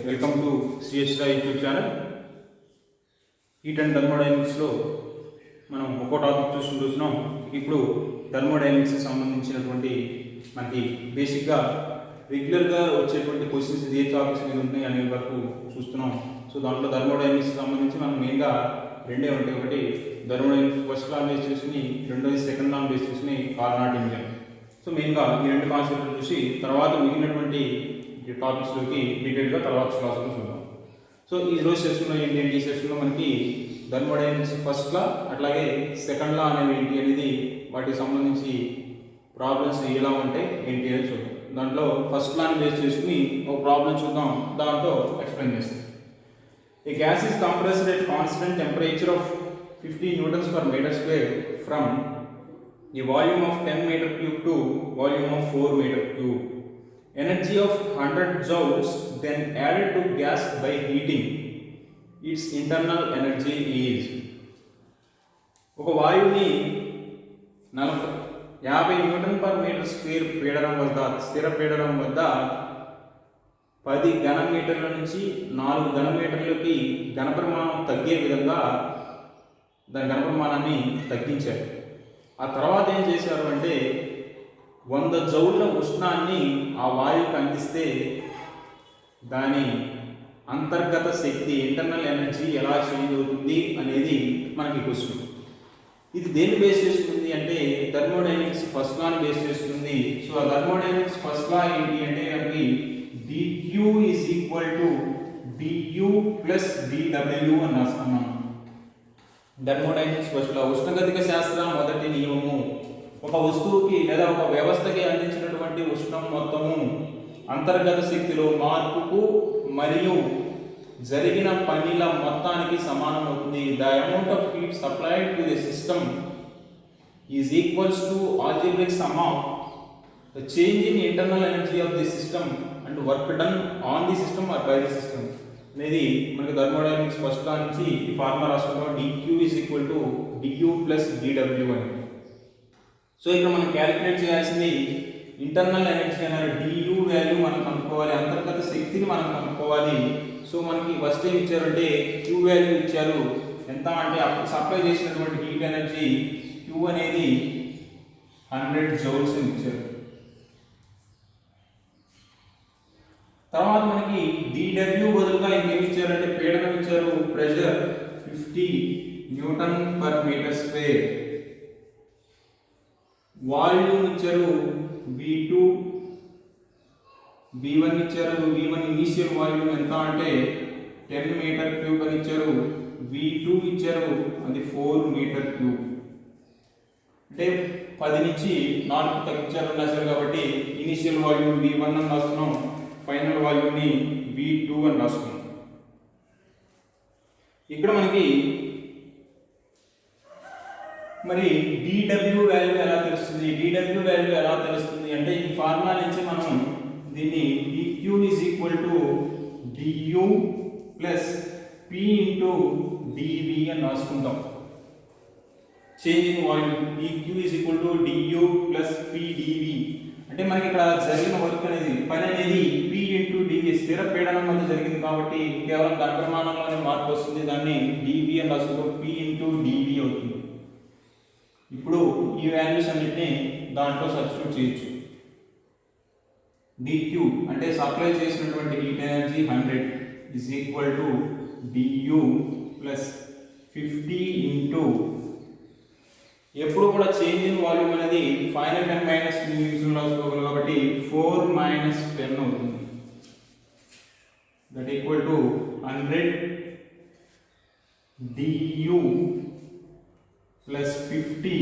Welcome to CSI YouTube channel. Heat and థర్మోడైనమిక్స్లో మనం ఒక్కో టాపిక్ చూస్తున్నాం. ఇప్పుడు థర్మోడైనమిక్స్కి సంబంధించినటువంటి మనకి బేసిక్గా రెగ్యులర్గా వచ్చేటువంటి క్వశ్చన్స్ ఏ టాపిక్స్ మీద ఉన్నాయి అనే వరకు చూస్తున్నాం. సో దాంట్లో థర్మోడైనమిక్స్కి సంబంధించి మనం మెయిన్గా రెండే ఉంటాయి. ఒకటి థర్మోడైనమిక్స్ ఫస్ట్ లా బేస్ చేసుకుని, రెండోది సెకండ్ లా బేస్ చేసుకుని కార్నాట్ ఇంజన్. సో మెయిన్గా ఈ రెండు కాన్సెప్ట్లు చూసి తర్వాత మిగిలినటువంటి టాపిక్స్లోకి డీటెయిల్గా తర్వాత క్లాసులో చూద్దాం. సో ఈ రోజు సెషన్లో ఏంటి, ఈ సెషన్లో మనకి థర్మోడైనమిక్స్ ఫస్ట్ లా అట్లాగే సెకండ్ లా అనేవి ఏంటి అనేది వాటికి సంబంధించి ప్రాబ్లమ్స్ ఎలా ఉంటాయి ఏంటి అని చూద్దాం. దాంట్లో ఫస్ట్ లాని బేస్ చేసుకుని ఒక ప్రాబ్లం చూద్దాం, దాంతో ఎక్స్ప్లెయిన్ చేస్తాం. A gas is compressed at constant temperature of 50 newtons per meter square from a volume of 10 meter cube to volume of 4 meter cube. Energy of 100 joules then added to gas by heating. Its internal energy is. ఒక వాయువుని 50 newton per metre square పీడనం వద్ద, స్థిర పీడనం వద్ద 10 ఘనమీటర్ల నుంచి 4 ఘనమీటర్లకి ఘనపరిమాణం తగ్గే విధంగా దాని ఘనపరిమాణాన్ని తగ్గించారు. ఆ తర్వాత ఏం చేశారు అంటే 100 జౌళ్ళ ఉష్ణాన్ని ఆ వాయువుకి అందిస్తే దాని అంతర్గత శక్తి, ఇంటర్నల్ ఎనర్జీ ఎలా చేంజ్ అవుతుంది అనేది మనకి క్వశ్చన్. ఇది దేన్ని బేస్ చేస్తుంది అంటే థర్మోడైనమిక్స్ ఫస్ట్ లాని బేస్ చేస్తుంది. సో ఆ థర్మోడైనమిక్స్ ఫస్ట్ లా ఏంటి అంటే మనకి dq is equal to du plus dw అని రాస్తున్నాం. థర్మోడైనమిక్స్ ఫస్ట్ లా ఉష్ణగతిక శాస్త్రం మొదటి నియమము. ఒక వస్తువుకి లేదా ఒక వ్యవస్థకి అందించినటువంటి ఉష్ణం మొత్తము అంతర్గత శక్తిలో మార్పుకు మరియు జరిగిన పనిల మొత్తానికి సమానం అవుతుంది. The amount of heat supplied to the system is equals to algebraic sum of the change in internal energy of the system and work done on the system or by the system అనేది మనకి thermodynamics first లా నుంచి ఈ formula రాసుకుంటాం. dq is equal to du plus dw అని. So ఇక్కడ మనం calculate చేయాల్సింది internal energy అనే du వాల్యూ మనం కనుక్కోవాలి, అంతర్గత శక్తిని మనం కనుక్కోవాలి. సో మనకి ఫస్ట్ ఏం ఇచ్చారంటే q వాల్యూ ఇచ్చారు. ఎంత అంటే అప్పుడు సప్లై చేసినటువంటి హీట్ ఎనర్జీ q అనేది 100 జౌల్స్ ఇచ్చారు. తర్వాత మనకి dw బదులుగా ఇంకేం ఇచ్చారంటే పీడనం ఇచ్చారు, pressure 50 newton per metre square. Volume ఇచ్చారు v2, v1 ఇచ్చారు. v1 ఇనిషియల్ వాల్యూమ్ ఎంత అంటే 10 మీటర్ క్యూబ్ అని ఇచ్చారు. v2 ఇచ్చారు, అది 4 మీటర్ క్యూబ్. అంటే 10 నుంచి 4 తగ్గించారు రాశారు కాబట్టి ఇనిషియల్ వాల్యూమ్ v1 అని రాస్తున్నాం, ఫైనల్ వాల్యూమ్ని v2 అని రాసుకున్నాం. ఇక్కడ మనకి మరి dw వాల్యూ ఎలా తెలుస్తుంది? dw వాల్యూ ఎలా తెలుస్తుంది అంటే ఈ ఫార్ములా నుంచి మనం దీన్ని dq is equal to du plus p into dv అని రాసుకుంటాం. Change in volume dq is equal to du plus p dv అంటే మనకి ఇక్కడ జరిగిన వర్క్ అనేది, పని అనేది p ఇంటూ dv స్థిర పీడనం వద్ద జరిగింది కాబట్టి కేవలం ఘనపరిమాణంలోనే మార్పు వస్తుంది. దాన్ని dv అని రాసుకుంటాం, p ఇంటూ dv అవుతుంది. ఇప్పుడు ఈ వాల్యూస్ అన్నిటిని దాంట్లో సబ్స్టిట్యూట్ చేయొచ్చు. dq అంటే సప్లై చేసినటువంటి heat energy 100 is equal to du plus 50 into ఎప్పుడు కూడా చేంజ్ ఇన్ వాల్యూమ్ అనేది ఫైనల్ 10 మైనస్ రాసుకోగలం కాబట్టి 4 మైనస్ 10 అవుతుంది. That equal to 100 du plus 50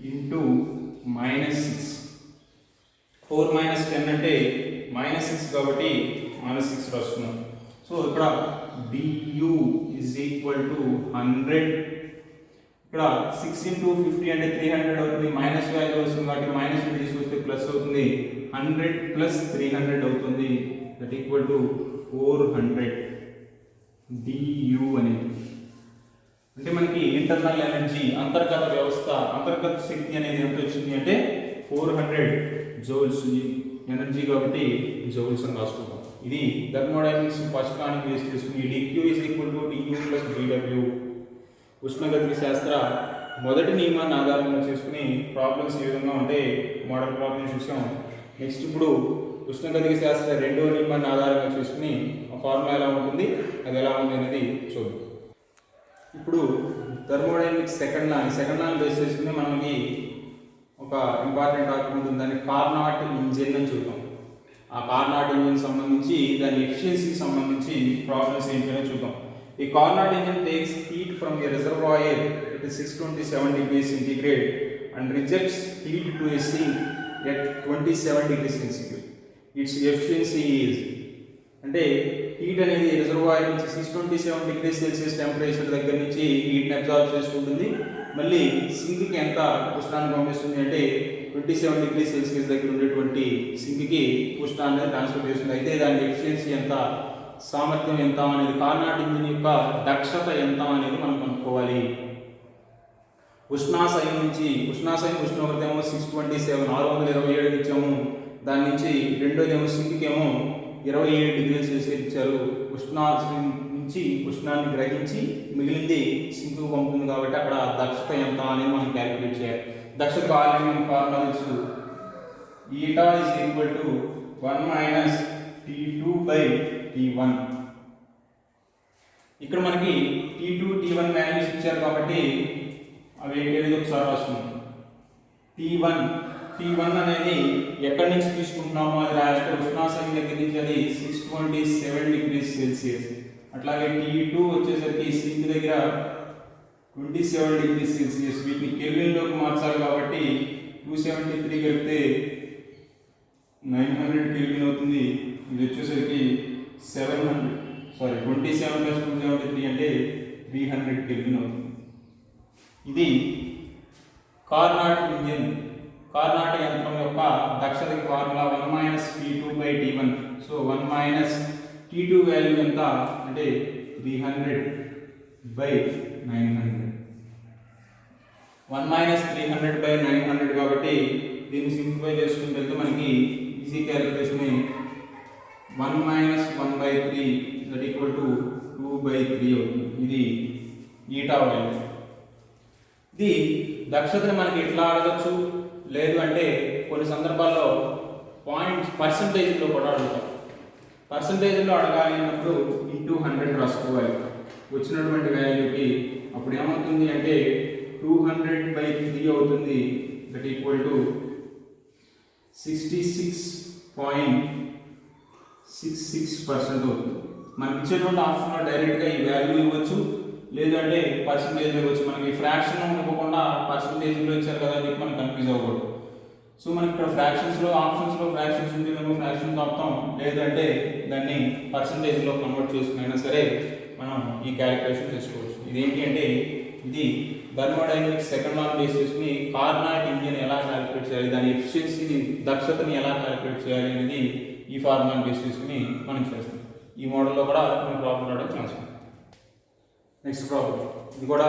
into minus 6. 4 minus 10 అంటే మైనస్ 6 కాబట్టి మైనస్ 6 రాసుకున్నాం. సో ఇక్కడ du ఈజ్ ఈక్వల్ టు 100. ఇక్కడ 6 ఇంటూ 50 అంటే 300 అవుతుంది. మైనస్ వాల్యూ వస్తుంది కాబట్టి మైనస్ తీసుకొస్తే ప్లస్ అవుతుంది. 100 ప్లస్ 300 అవుతుంది. దట్ ఈక్వల్ టు 400 du అనేది. అంటే మనకి ఇంటర్నల్ ఎనర్జీ, అంతర్గత వ్యవస్థ, అంతర్గత శక్తి అనేది ఎంత వచ్చింది అంటే 400 జౌల్స్ ఎనర్జీ కాబట్టి జౌల్స్ అని రాసుకుంటాం. ఇది థర్మోడైనమిక్స్ ఫస్ట్ లాని బేస్ చేసుకుని dq = du + dw ఉష్ణగతిక శాస్త్ర మొదటి నియమాన్ని ఆధారంగా చేసుకుని ప్రాబ్లమ్స్ ఏ విధంగా ఉంటే మోడల్ ప్రాబ్లమ్స్ చూసాం. నెక్స్ట్ ఇప్పుడు ఉష్ణగతిక శాస్త్ర రెండవ నియమాన్ని ఆధారంగా చేసుకుని ఆ ఫార్ములా ఎలా ఉంటుంది, అది ఎలా ఉంది అనేది చూద్దాం. ఇప్పుడు థర్మోడైనమిక్స్ సెకండ్ లాని బేస్ చేసుకుని మనకి ఒక ఇంపార్టెంట్ టాపిక్ ఉంటుంది, దాన్ని కార్నాట్ ఇంజిన్ అని చూద్దాం. ఆ కార్నాట్ ఇంజిన్ సంబంధించి దాని ఎఫిషియన్సీకి సంబంధించి ప్రాబ్లమ్స్ ఏంటనే చూద్దాం. ఈ Carnot engine takes heat from A reservoir at 627 degrees centigrade and rejects heat to a sink at 27 degrees centigrade. Its efficiency is అంటే హీట్ అనేది రిజర్వాయర్ నుంచి 627 degrees సెల్సియస్ టెంపరేచర్ దగ్గర నుంచి హీట్ని అబ్జార్బ్ చేసుకుంటుంది. మళ్ళీ సింక్కి ఎంత ఉష్ణాన్ని పంపిస్తుంది అంటే 27 degrees సెల్సియస్ దగ్గర ఉండేటువంటి సింక్కి ఉష్ణాన్ని ట్రాన్స్ఫర్ చేస్తుంది. అయితే దాని ఎఫిషియన్సీ ఎంత, సామర్థ్యం ఎంత అనేది, కార్నాట్ ఇంజిన్ యొక్క దక్షత ఎంత అనేది మనం కనుక్కోవాలి. ఉష్ణాశయం ఉష్ణోగ్రత ఏమో 627 627 ఇచ్చాము. దాని నుంచి రెండోదేమో సింక్కి ఏమో 27 డిగ్రీల సెల్సియస్ ఇచ్చారు. ఉష్ణాశయం నుంచి ఉష్ణాన్ని గ్రహించి మిగిలింది సింక్కు పంపుతుంది కాబట్టి అక్కడ దక్షత ఎంత అనేది మనం క్యాలిక్యులేట్ చేయాలి. దక్షత కావాలని మనం ఫార్ములా తెలుసు, η = 1 - T2/T1. ఇక్కడ మనకి T2 T1 వాల్యూస్ ఇచ్చారు కాబట్టి అవి ఏంటి ఒకసారి రాస్తున్నాం. T1 అనేది ఎక్కడి నుంచి తీసుకుంటున్నామో అది రాయాలంటే ఉష్ణాశయం దగ్గర నుంచి అది 627 degrees సెల్సియస్. అట్లాగే T2 వచ్చేసరికి సింక్ దగ్గర 27 degrees సెల్సియస్. వీటిని కెల్విన్లోకి మార్చాలి కాబట్టి 273 కలిపితే 900 కెల్విన్ అవుతుంది. ఇది వచ్చేసరికి 27 + 273 అంటే 300 కెల్విన్ అవుతుంది. ఇది కార్నాట్ యంత్రం యొక్క దక్షతకి formula 1 - T2/T1. So 1 - T2 value ఎంత అంటే 300/900. 1 - 300/900 కాబట్టి దీన్ని సింప్లిఫై చేసుకుంటే మనకి ఈజీ క్యాలిక్యులేషన్ 1 - 1/3 = 2/3 అవుతుంది. ఇది ఈటా వాల్యూ. ఇది దక్షతని మనకి ఎట్లా అడగచ్చు, లేదు అంటే కొన్ని సందర్భాల్లో పర్సంటేజ్లో కూడా అడుగుతాం. పర్సంటేజ్లో అడగాలి అన్నప్పుడు ఇంటూ 100 రాసుకోవాలి వచ్చినటువంటి వాల్యూకి. అప్పుడు ఏమవుతుంది అంటే 200/3 అవుతుంది. దట్ = 66.66% అవుతుంది. మనకి ఇచ్చేటువంటి ఆప్షన్లో డైరెక్ట్గా ఈ వాల్యూ ఇవ్వచ్చు, లేదంటే పర్సంటేజ్ ఇవ్వచ్చు. మనకి ఫ్రాక్షన్ ఇవ్వకుండా పర్సంటేజ్లో ఇచ్చారు కదా అని మనం కన్ఫ్యూజ్ అవ్వకూడదు. సో మనకి ఇక్కడ ఆప్షన్స్లో ఫ్రాక్షన్స్ ఉంటేనేమో ఫ్రాక్షన్ ఆపుతాం, లేదంటే దాన్ని పర్సంటేజ్లో కన్వర్ట్ చేసుకునైనా సరే మనం ఈ క్యాలిక్యులేషన్ చేసుకోవచ్చు. ఇదేంటి అంటే ఇది థర్మోడైనమిక్స్ సెకండ్ లా బేస్ చేసుకుని కార్నాట్ ఇంజిన్ ఎలా క్యాలిక్యులేట్ చేయాలి, దాని ఎఫిషియన్సీని దక్షతని ఎలా క్యాలిక్యులేట్ చేయాలి అనేది ఈ ఫార్ములాని బేస్ చేసుకుని మనం చేస్తాం. ఈ మోడల్లో కూడా మనం ప్రాబ్లం రావడం ఛాన్స్ ఉంది. నెక్స్ట్ ప్రాబ్లం ఇది కూడా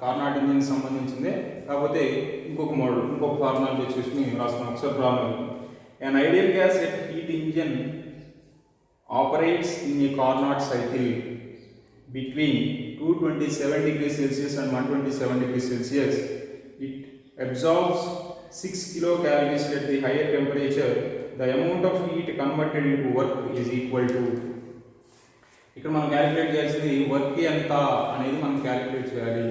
కార్నాట్ ఇంజిన్ సంబంధించిందే, కాకపోతే ఇంకొక ఫార్ములా బేస్ చేసుకుని రాస్తున్నాం. ఒకసారి problem, an ideal gas heat engine operates in a Carnot cycle between 227 degrees Celsius and 127 degrees Celsius. It absorbs 6 kilocalories at the higher temperature. The amount of heat converted into work is equal to. ఇక్కడ మనం calculate చేయాల్సింది work ఎంత అనేది మనం calculate చేయాలి.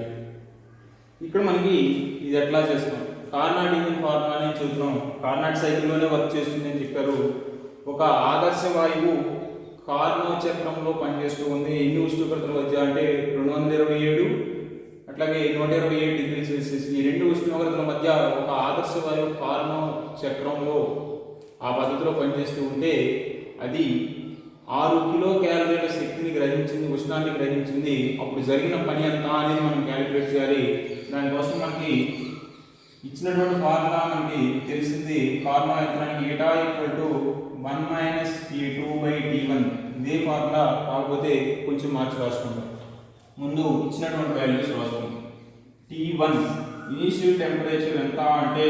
ఇక్కడ మనకి ఇది ఎట్లా చేస్తాం, కార్నాట్ ఇంజిన్ ఫార్ములాని చూద్దాం. కార్నాట్ సైకిల్లోనే వర్క్ చేస్తుంది అని చెప్పారు. ఒక ఆదర్శ వాయువు కార్నోట్ చక్రంలో పనిచేస్తూ ఉంది. ఎన్ని ఉష్ణోగ్రతల మధ్య అంటే 227 అట్లాగే 127 డిగ్రీ సెల్సియస్. ఈ రెండు ఉష్ణోగ్రతల మధ్య ఒక ఆదర్శ వాయువు కార్నోట్ చక్రంలో ఆ పద్ధతిలో పనిచేస్తూ ఉంటే అది 6 కిలో క్యాలరీల శక్తిని గ్రహించింది, ఉష్ణాన్ని గ్రహించింది. అప్పుడు జరిగిన పని ఎంత అనేది మనం క్యాలిక్యులేట్ చేయాలి. దానికోసం మనకి ఇచ్చినటువంటి ఫార్ములా మనకి తెలిసింది. ఫార్ములా యంత్రానికి η = 1 - T2/T1. ఇదే ఫార్ములా, కాకపోతే కొంచెం మార్చి రాసుకుంటాం. ముందు ఇచ్చినటువంటి వాల్యూస్ రాసుకుంటాం. T1 ఇనీషియల్ టెంపరేచర్ ఎంత అంటే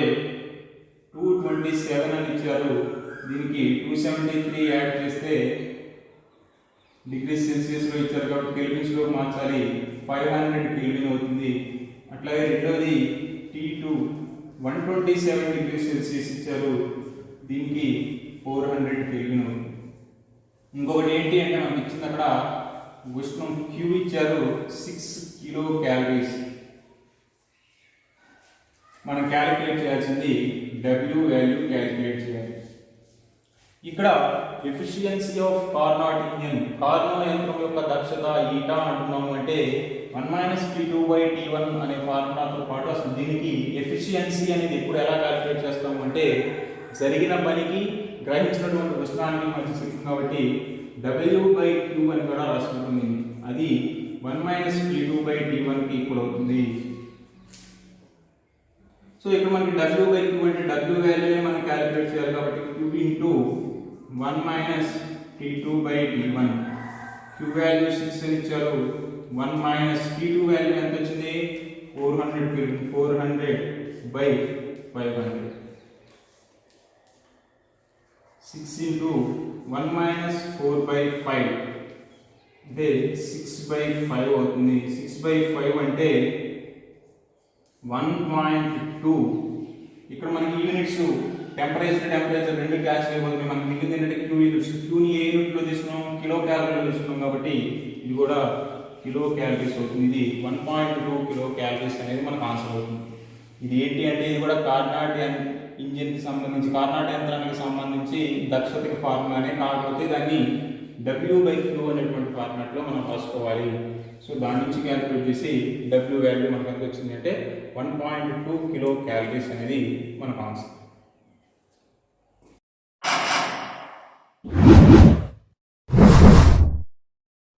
227 అని ఇచ్చారు. దీనికి 273 యాడ్ చేస్తే డిగ్రీ సెల్సియస్లో ఇచ్చారు కాబట్టి కెల్విన్స్లో మార్చాలి, 500 కెల్విన్ అవుతుంది. అట్లాగే రెండోది T2 127 డిగ్రీ సెల్సియస్ ఇచ్చారు, దీనికి 400 కెల్విన్ అవుతుంది. ఇంకొకటి ఏంటి అంటే మనకి ఇచ్చింది అక్కడ ఉష్ణం Q ఇచ్చారు 6 కిలో క్యాలరీస్. మనం క్యాలిక్యులేట్ చేయాల్సింది W వాల్యూ క్యాలిక్యులేట్ చేయాలి. ఇక్కడ ఎఫిషియన్సీ ఆఫ్ కార్నాట్ ఇంజిన్, కార్నో యంత్రం యొక్క దక్షత ఈటా అంటున్నాము అంటే 1 - T2/T1 అనే ఫార్ములాతో పాటు అసలు దీనికి ఎఫిషియన్సీ అనేది ఇప్పుడు ఎలా క్యాలిక్యులేట్ చేస్తాము అంటే జరిగిన పనికి గ్రహించినటువంటి ఉష్ణానికి మధ్య శక్తి కాబట్టి W/Q అని కూడా రాసుకుంటుంది, అది 1 - T2/T1కి ఈక్వల్ అవుతుంది. సో ఇక్కడ మనకి W/Q అంటే W వాల్యూనే మనం క్యాలిక్యులేట్ చేయాలి కాబట్టి Q into 1 - T2/T1. Q value 6 అని ఇచ్చారు, 1 - T2 వాల్యూ ఎంత వచ్చింది 400 400/500. 6 ఇంటూ 1 - 4/5 అంటే 6/5 అవుతుంది. 6/5 అంటే 1.2. ఇక్కడ మనకి యూనిట్స్ టెంపరేచర్ రెండు క్యాన్సిల్ అయిపోతుంది. మనకి మిగిలింది ఏంటంటే Q యూనిట్స్. Qని ఏ యూనిట్లో తీసుకున్నాం, కిలో క్యాలరీలో తీసుకున్నాం కాబట్టి ఇది కూడా కిలో క్యాలరీస్ అవుతుంది. ఇది 1.2 కిలో క్యాలరీస్ అనేది మనకు ఆన్సర్ అవుతుంది. ఇది ఏంటి అంటే ఇది కూడా కార్నాట్ ఇంజిన్కి సంబంధించి, కార్నాట్ యంత్రానికి సంబంధించి దక్షతకి ఫార్ములానే, కాకపోతే దాన్ని W/Q అనేటువంటి ఫార్మాట్లో మనం రాసుకోవాలి. సో దాని నుంచి క్యాలిక్యులేట్ చేసి W వాల్యూ మనకు ఎంత వచ్చింది అంటే 1.2 కిలో క్యాలరీస్ అనేది మనకు ఆన్సర్.